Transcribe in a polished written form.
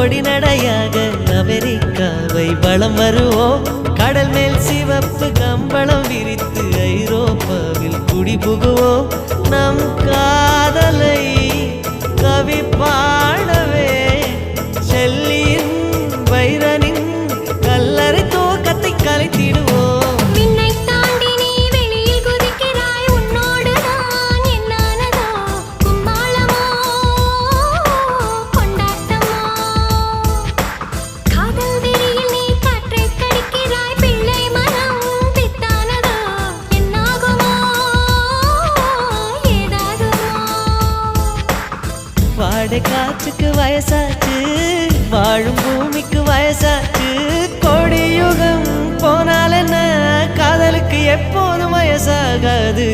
பொடி நடையாக அமெரிக்காவை வலம் வருவோம். கடல் மேல் சிவப்பு கம்பளம் விரித்து ஐரோப்பாவில் குடிபுகுவோம். நம் காதலை கவி பாடவே செல்லியின் வைரனின் கல்லறை தோக்கத்தை கலைத்திடுவோம். வாடை காற்றுக்கு வயசாச்சு, வாழும் பூமிக்கு வயசாச்சு. கொடியுகம் போனால் என்ன, காதலுக்கு எப்போதும் வயசாகாது.